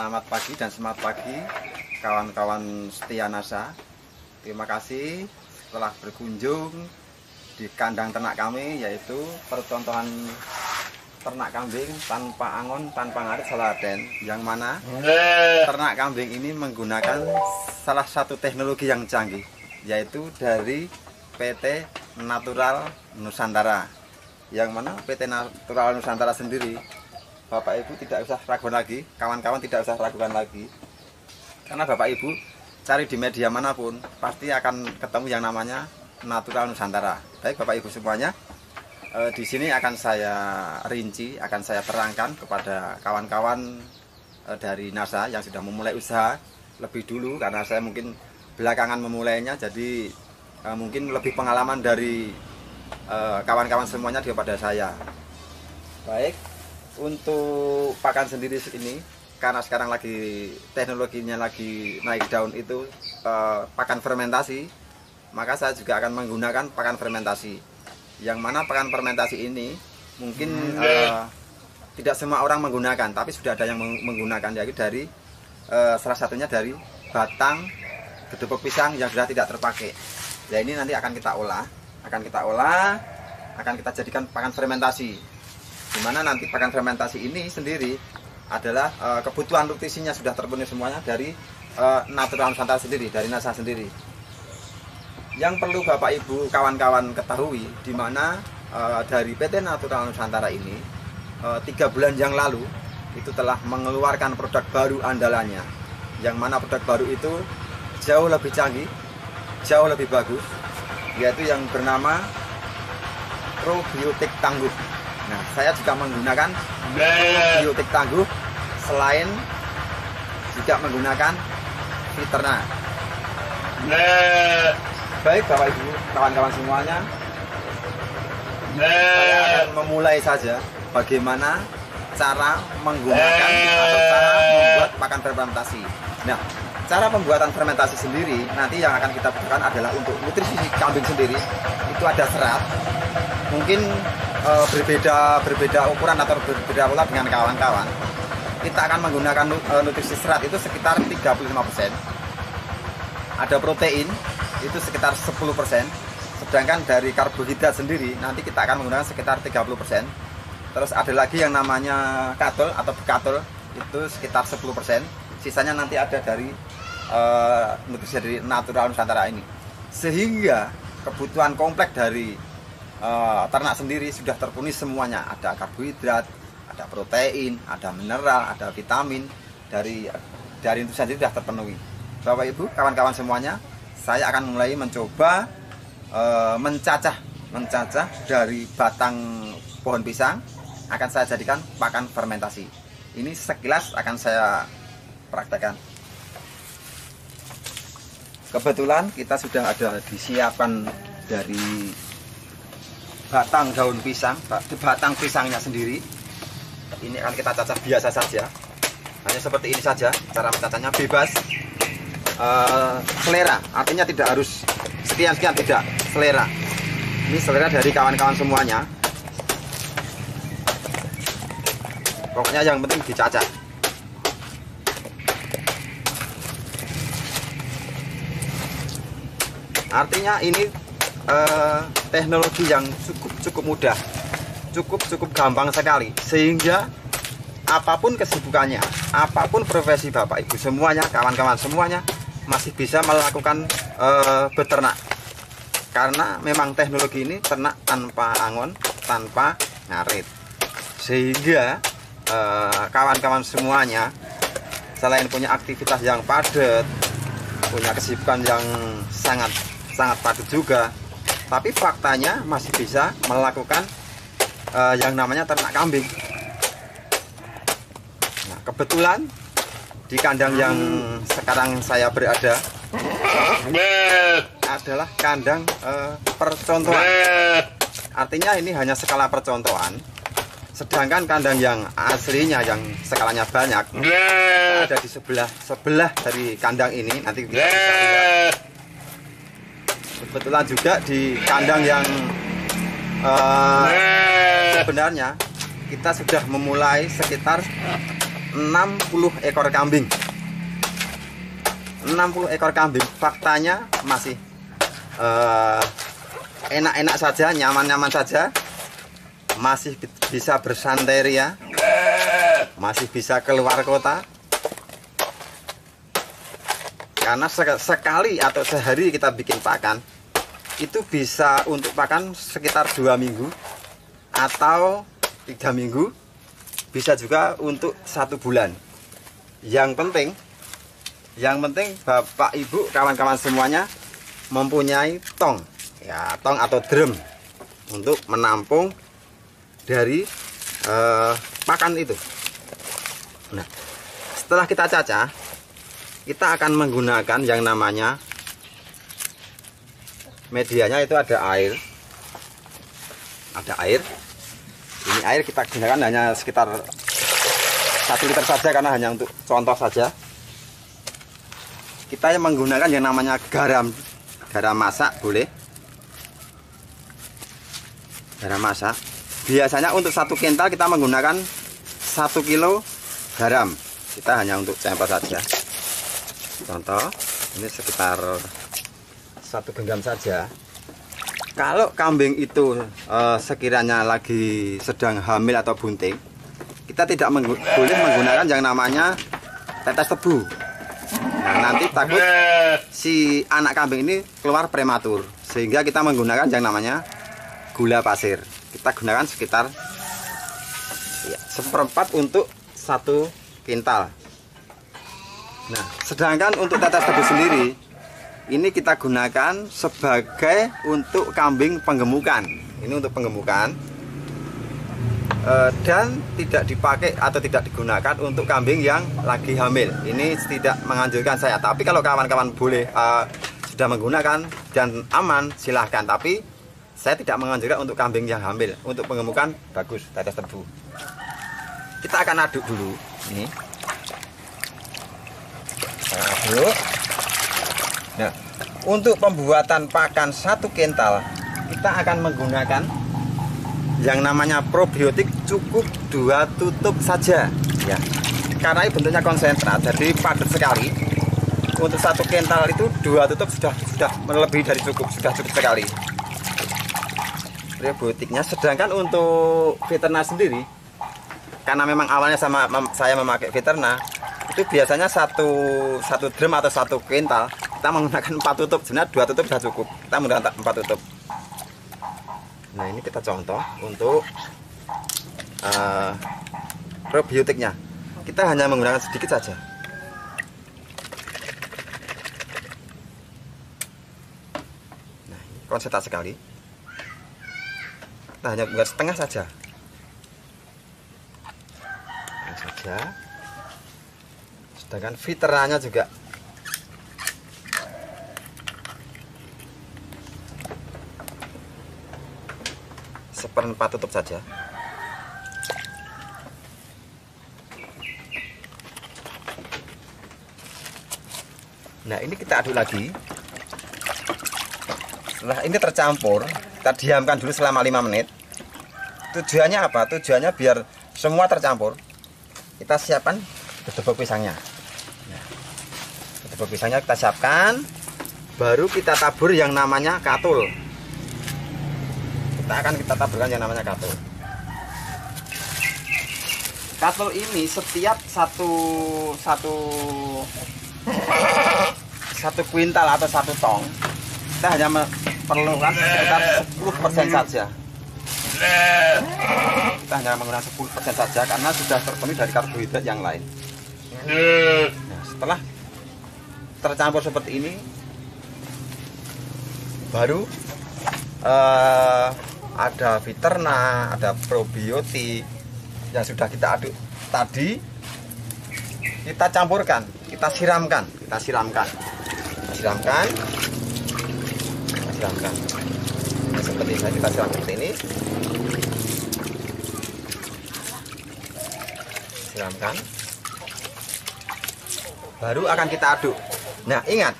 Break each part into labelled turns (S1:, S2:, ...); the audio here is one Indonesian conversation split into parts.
S1: Selamat pagi dan semangat pagi kawan-kawan setia NASA. Terima kasih telah berkunjung di kandang ternak kami, yaitu percontohan ternak kambing tanpa angon, tanpa ngarit Saladen, yang mana ternak kambing ini menggunakan salah satu teknologi yang canggih, yaitu dari PT Natural Nusantara. Yang mana PT Natural Nusantara sendiri, Bapak Ibu tidak usah ragukan lagi, kawan-kawan tidak usah ragukan lagi, karena Bapak Ibu cari di media manapun pasti akan ketemu yang namanya Natural Nusantara. Baik Bapak Ibu semuanya, di sini akan saya rinci, akan saya terangkan kepada kawan-kawan dari NASA yang sudah memulai usaha lebih dulu, karena saya mungkin belakangan memulainya, jadi mungkin lebih pengalaman dari kawan-kawan semuanya daripada saya. Baik. Untuk pakan sendiri ini, karena sekarang lagi teknologinya lagi naik daun, itu pakan fermentasi, maka saya juga akan menggunakan pakan fermentasi. Yang mana pakan fermentasi ini mungkin tidak semua orang menggunakan, tapi sudah ada yang menggunakan, yaitu dari salah satunya dari batang gedebok pisang yang sudah tidak terpakai. Ya, ini nanti akan kita olah, akan kita jadikan pakan fermentasi. Dimana nanti pakan fermentasi ini sendiri adalah kebutuhan nutrisinya sudah terpenuhi semuanya dari Natural Nusantara sendiri, dari NASA sendiri. Yang perlu Bapak Ibu kawan-kawan ketahui, dimana dari PT Natural Nusantara ini 3 bulan yang lalu itu telah mengeluarkan produk baru andalannya, yang mana produk baru itu jauh lebih canggih, jauh lebih bagus, yaitu yang bernama Probiotik Tangguh. Nah, saya juga menggunakan probiotik tangguh, selain juga menggunakan Fiterna. Baik Bapak Ibu, kawan-kawan semuanya, saya akan memulai saja bagaimana cara menggunakan atau cara membuat pakan fermentasi. Nah, cara pembuatan fermentasi sendiri nanti yang akan kita butuhkan adalah untuk nutrisi kambing sendiri. Itu ada serat, mungkin berbeda ukuran atau berbeda pola dengan kawan-kawan. Kita akan menggunakan nutrisi serat itu sekitar 35%. Ada protein itu sekitar 10%. Sedangkan dari karbohidrat sendiri nanti kita akan menggunakan sekitar 30%. Terus ada lagi yang namanya katol atau bekatol, itu sekitar 10%. Sisanya nanti ada dari nutrisi dari Natural Nusantara ini. Sehingga kebutuhan kompleks dari ternak sendiri sudah terpenuhi semuanya. Ada karbohidrat, ada protein, ada mineral, ada vitamin, dari itu saja sudah terpenuhi. Bapak Ibu, kawan-kawan semuanya, saya akan mulai mencoba mencacah dari batang pohon pisang, akan saya jadikan pakan fermentasi. Ini sekilas akan saya praktekkan. Kebetulan kita sudah ada disiapkan dari batang daun pisang, batang pisangnya sendiri. Ini akan kita cacah biasa saja, hanya seperti ini saja. Cara mencacahnya bebas, selera, artinya tidak harus sekian-sekian, tidak, selera. Ini selera dari kawan-kawan semuanya. Pokoknya yang penting dicacah. Artinya ini teknologi yang cukup mudah, cukup gampang sekali, sehingga apapun kesibukannya, apapun profesi Bapak Ibu semuanya, kawan-kawan semuanya masih bisa melakukan beternak, karena memang teknologi ini ternak tanpa angon, tanpa ngarit, sehingga kawan-kawan semuanya selain punya aktivitas yang padat, punya kesibukan yang sangat padat juga, tapi faktanya masih bisa melakukan yang namanya ternak kambing. Nah, kebetulan di kandang yang sekarang saya berada adalah kandang percontohan. Artinya ini hanya skala percontohan. Sedangkan kandang yang aslinya yang skalanya banyak ada di sebelah dari kandang ini. Nanti kita bisa lihat. Kebetulan juga di kandang yang sebenarnya kita sudah memulai sekitar 60 ekor kambing. 60 ekor kambing, faktanya masih enak-enak saja, nyaman-nyaman saja, masih bisa bersantai ria, masih bisa keluar kota. Karena sekali atau sehari kita bikin pakan, itu bisa untuk pakan sekitar 2 minggu atau 3 minggu, bisa juga untuk 1 bulan. Yang penting Bapak Ibu kawan-kawan semuanya mempunyai tong, ya, tong atau drum untuk menampung dari pakan itu. Nah, setelah kita cacah, kita akan menggunakan yang namanya medianya, itu ada air. Ada air. Ini air kita gunakan hanya sekitar 1 liter saja, karena hanya untuk contoh saja. Kita menggunakan yang namanya garam masak, boleh. Garam masak. Biasanya untuk 1 kental kita menggunakan 1 kilo garam. Kita hanya untuk sampel saja. Contoh, ini sekitar 1 genggam saja. Kalau kambing itu sekiranya lagi sedang hamil atau bunting, kita tidak boleh menggunakan yang namanya tetes tebu. Nah, nanti takut si anak kambing ini keluar prematur, sehingga kita menggunakan yang namanya gula pasir. Kita gunakan sekitar 1/4 untuk 1 kintal. Nah, sedangkan untuk tetes tebu sendiri, ini kita gunakan sebagai untuk kambing penggemukan. Ini untuk penggemukan, dan tidak dipakai atau tidak digunakan untuk kambing yang lagi hamil. Ini tidak menganjurkan saya. Tapi kalau kawan-kawan boleh sudah menggunakan dan aman, silahkan. Tapi saya tidak menganjurkan untuk kambing yang hamil. Untuk penggemukan bagus tetes tebu. Kita akan aduk dulu. Ini. Aduk. Nah, untuk pembuatan pakan 1 kental, kita akan menggunakan yang namanya probiotik, cukup 2 tutup saja, ya. Karena ini bentuknya konsentrat, jadi padat sekali. Untuk 1 kental itu 2 tutup sudah melebihi dari cukup, sudah cukup sekali probiotiknya. Sedangkan untuk veteriner sendiri, karena memang awalnya saya memakai veteriner, itu biasanya satu drum atau 1 kental kita menggunakan 4 tutup. Sebenarnya 2 tutup sudah cukup, kita menggunakan 4 tutup. Nah, ini kita contoh untuk probiotiknya. Kita hanya menggunakan sedikit saja. Nah, ini konsentrat sekali. Kita hanya menggunakan setengah saja. Setengah saja. Sedangkan filterannya juga seperempat tutup saja. Nah, ini kita aduk lagi. Setelah ini tercampur, kita diamkan dulu selama 5 menit. Tujuannya apa? Tujuannya biar semua tercampur. Kita siapkan bebek pisangnya. Nah, bebek pisangnya kita siapkan, baru kita tabur yang namanya katul. Kita taburkan yang namanya katul. Katul ini setiap satu kuintal atau 1 tong, kita hanya memerlukan sekitar 10% saja. Kita hanya menggunakan 10% saja karena sudah terpenuhi dari karbohidrat yang lain. Nah, setelah tercampur seperti ini, baru ada veteriner, ada probiotik yang sudah kita aduk tadi, kita campurkan, kita siramkan. Nah, seperti ini, kita siram seperti ini. Siramkan. Baru akan kita aduk. Nah, ingat,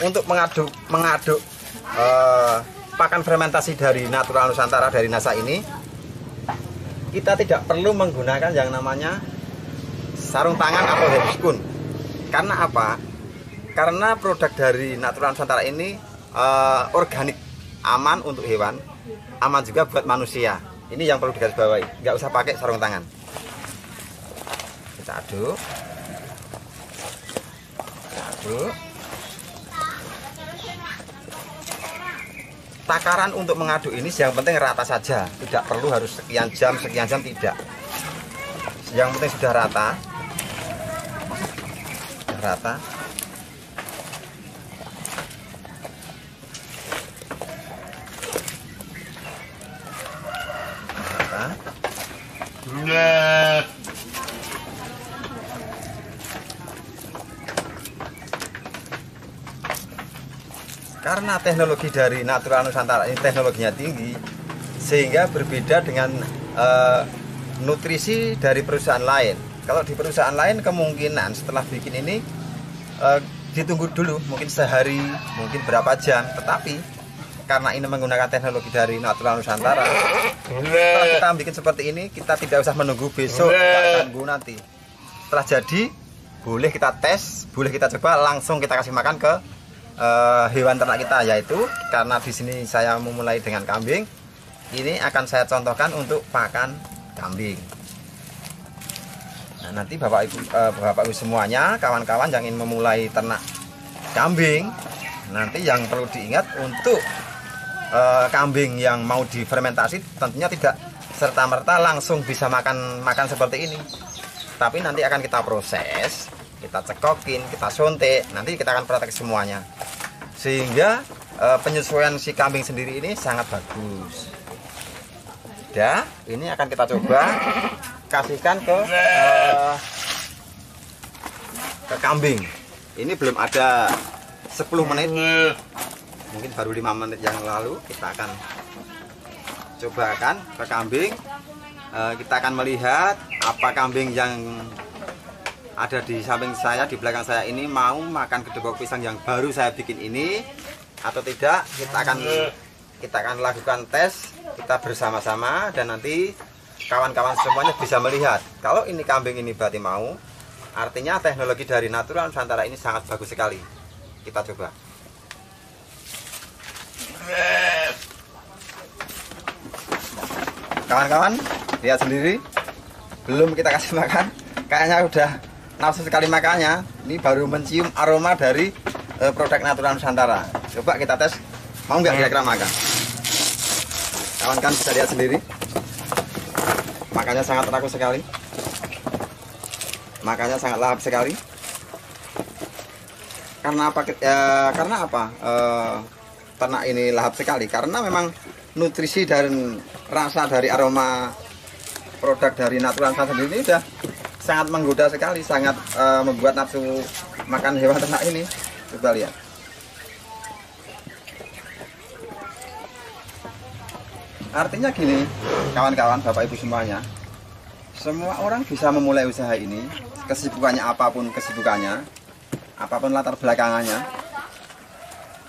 S1: untuk mengaduk pakan fermentasi dari Natural Nusantara, dari NASA ini, kita tidak perlu menggunakan yang namanya sarung tangan atau headphone. Karena apa? Karena produk dari Natural Nusantara ini organik, aman untuk hewan, aman juga buat manusia. Ini yang perlu digarisbawahi, nggak usah pakai sarung tangan. Kita aduk. Takaran untuk mengaduk ini yang penting rata saja, tidak perlu harus sekian jam tidak. Yang penting sudah rata. Rata. Karena teknologi dari Natural Nusantara ini teknologinya tinggi, sehingga berbeda dengan nutrisi dari perusahaan lain. Kalau di perusahaan lain kemungkinan setelah bikin ini ditunggu dulu, mungkin sehari, mungkin berapa jam. Tetapi karena ini menggunakan teknologi dari Natural Nusantara, setelah kita bikin seperti ini, kita tidak usah menunggu besok, tunggu nanti. Setelah jadi, boleh kita tes, boleh kita coba, langsung kita kasih makan ke hewan ternak kita, yaitu karena di sini saya memulai dengan kambing. Ini akan saya contohkan untuk pakan kambing. Nah, nanti Bapak Ibu semuanya, kawan-kawan yang ingin memulai ternak kambing, nanti yang perlu diingat untuk kambing yang mau difermentasi tentunya tidak serta-merta langsung bisa makan seperti ini. Tapi nanti akan kita proses, kita cekokin, kita suntik, nanti kita akan praktek semuanya. Sehingga penyesuaian si kambing sendiri ini sangat bagus. Ya, ini akan kita coba kasihkan ke kambing. Ini belum ada 10 menit, mungkin baru 5 menit yang lalu. Kita akan cobakan ke kambing. Kita akan melihat apa kambing yang ada di samping saya, di belakang saya ini mau makan kedebok pisang yang baru saya bikin ini atau tidak. Kita akan lakukan tes kita bersama-sama, dan nanti kawan-kawan semuanya bisa melihat kalau ini kambing ini berarti mau, artinya teknologi dari Natural Nusantara ini sangat bagus sekali. Kita coba. Kawan-kawan lihat sendiri, belum kita kasih makan, kayaknya udah nafsu sekali makannya. Ini baru mencium aroma dari produk Natural Nusantara. Coba kita tes, mau nggak kira-kira makan? Kawan-kawan bisa lihat sendiri, makannya sangat rakus sekali, makannya sangat lahap sekali. Karena apa? Ternak ini lahap sekali karena memang nutrisi dan rasa dari aroma produk dari Natural Nusantara sendiri ini udah sangat menggoda sekali, sangat membuat nafsu makan hewan ternak ini. Coba lihat. Artinya gini, kawan-kawan, Bapak Ibu semuanya, semua orang bisa memulai usaha ini, kesibukannya apapun kesibukannya, apapun latar belakangannya,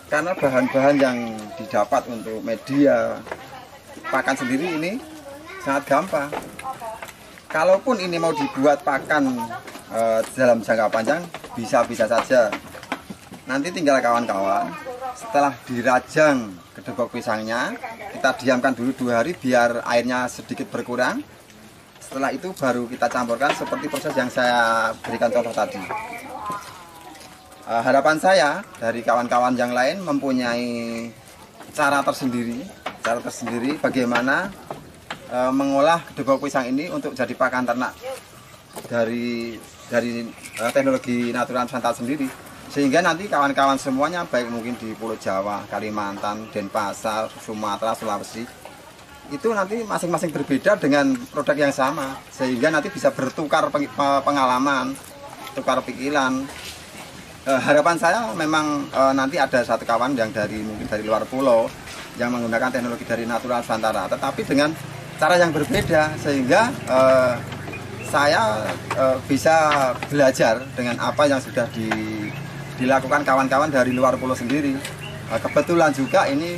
S1: karena bahan-bahan yang didapat untuk media pakan sendiri ini sangat gampang. Kalaupun ini mau dibuat pakan dalam jangka panjang, bisa-bisa saja. Nanti tinggal kawan-kawan, setelah dirajang kedebok pisangnya, kita diamkan dulu 2 hari biar airnya sedikit berkurang. Setelah itu baru kita campurkan seperti proses yang saya berikan contoh tadi. Harapan saya dari kawan-kawan yang lain mempunyai cara tersendiri bagaimana mengolah kedebok pisang ini untuk jadi pakan ternak dari teknologi Natural Nusantara sendiri. Sehingga nanti kawan-kawan semuanya, baik mungkin di Pulau Jawa, Kalimantan, Denpasar, Sumatera, Sulawesi, itu nanti masing-masing berbeda dengan produk yang sama. Sehingga nanti bisa bertukar pengalaman, tukar pikiran. Harapan saya memang nanti ada satu kawan yang mungkin dari luar pulau yang menggunakan teknologi dari Natural Nusantara, tetapi dengan cara yang berbeda, sehingga saya bisa belajar dengan apa yang sudah dilakukan kawan-kawan dari luar pulau sendiri. Kebetulan juga ini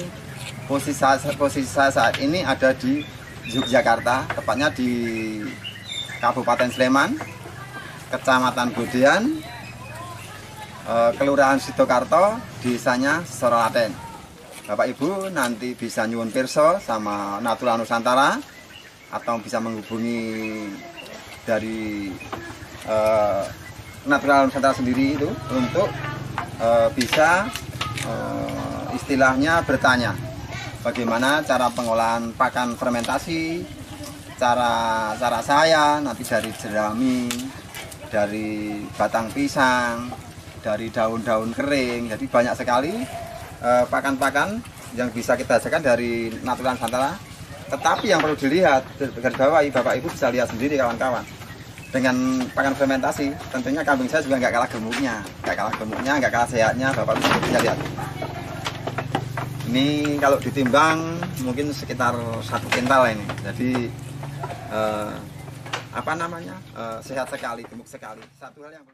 S1: posisi saya saat ini ada di Yogyakarta, tepatnya di Kabupaten Sleman, Kecamatan Bodean, Kelurahan Sidokarto, desanya Sororaten. Bapak Ibu nanti bisa nyuwun pirsa sama Natura Nusantara atau bisa menghubungi dari Natura Nusantara sendiri itu untuk bisa istilahnya bertanya bagaimana cara pengolahan pakan fermentasi, cara saya nanti dari jerami, dari batang pisang, dari daun-daun kering. Jadi banyak sekali pakan-pakan yang bisa kita hasilkan dari Natura Nusantara. Tetapi yang perlu dilihat, garis bawahi, Bapak Ibu bisa lihat sendiri kawan-kawan. Dengan pakan fermentasi, tentunya kambing saya juga nggak kalah gemuknya, nggak kalah sehatnya. Bapak Ibu bisa lihat. Ini kalau ditimbang mungkin sekitar 1 kintal ini. Jadi sehat sekali, gemuk sekali. Satu hal yang